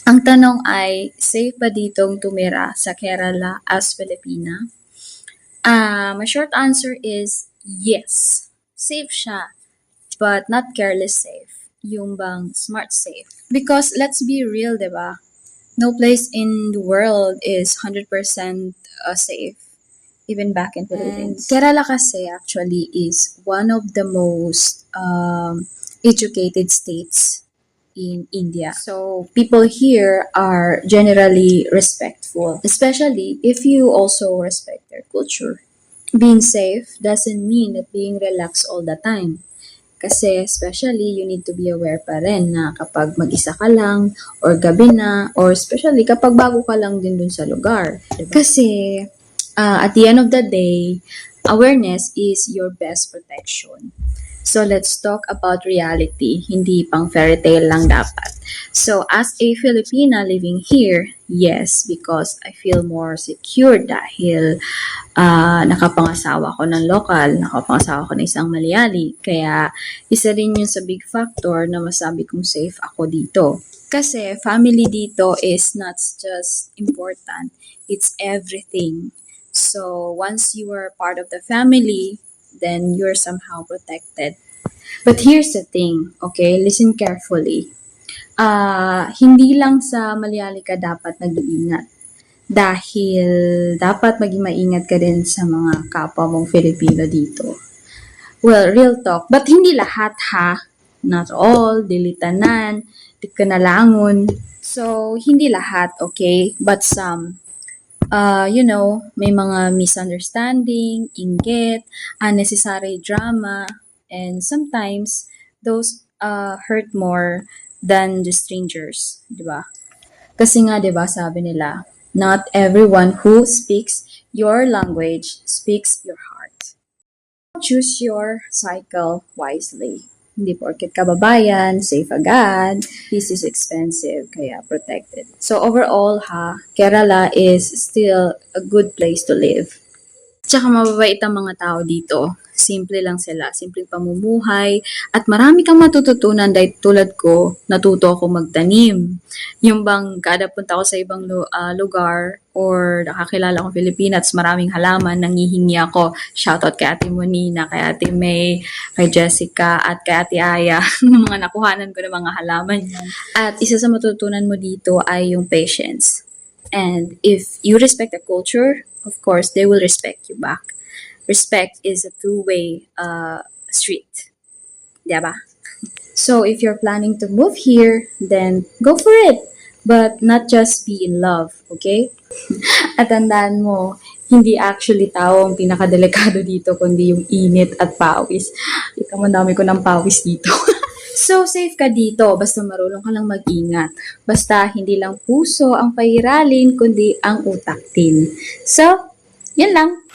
Ang tanong ay, safe ba ditong tumira sa Kerala as Filipina? My short answer is yes. Safe siya, but not careless safe. Yung bang smart safe. Because let's be real, diba? No place in the world is 100% safe, even back in Philippines. Kerala kasi actually is one of the most educated states in India. So people here are generally respectful, especially if you also respect their culture. Being safe doesn't mean that being relaxed all the time. Kasi especially you need to be aware pa rin na kapag mag-isa ka lang or gabi na or especially kapag bago ka lang din dun sa lugar. Diba? Kasi at the end of the day, awareness is your best protection. So let's talk about reality, hindi pang fairy tale lang dapat. So as a Filipina living here, yes, because I feel more secure dahil nakapangasawa ko ng local, nakapangasawa ko ng isang Malayali. Kaya isa rin yun sa big factor na masabi kong safe ako dito. Kasi family dito is not just important, it's everything. So once you are part of the family, then you're somehow protected. But here's the thing, okay? Listen carefully. Hindi lang sa Malayali ka dapat nag-iingat. Dahil dapat maging maingat ka din sa mga kapwa mong Filipino dito. Well, real talk. But hindi lahat ha. Not all, dilitanan, di ka nalangon. So, hindi lahat, okay? But some. May mga misunderstanding, inggit, unnecessary drama, and sometimes those hurt more than the strangers, di ba? Kasi nga, di ba, sabi nila, not everyone who speaks your language speaks your heart. Choose your cycle wisely. Hindi porket kababayan, safe agad, this is expensive, kaya protected. So overall Kerala is still a good place to live. Tsaka mababait ang mga tao dito. Simple lang sila, simpleng pamumuhay, at marami kang matututunan dahil tulad ko, natuto ako magtanim. Yung bang kada punta ko sa ibang lugar or nakakilala akong Pilipinas, maraming halaman, nangihingi ako. Shoutout kay Ate Monina, kay Ate May, kay Jessica, at kay Ate Aya, ng mga nakuhanan ko ng mga halaman yan. At isa sa matutunan mo dito ay yung patience. And if you respect the culture, of course, they will respect you back. Respect is a two-way street. Diba? So if you're planning to move here, then go for it. But not just be in love, okay? At tandaan mo, hindi actually tao ang pinakadelikado dito, kundi yung init at pawis. Ika mo, dami ko ng pawis dito. So, safe ka dito, basta marunong ka lang mag-ingat. Basta hindi lang puso ang pahiralin, kundi ang utak din. So, yan lang.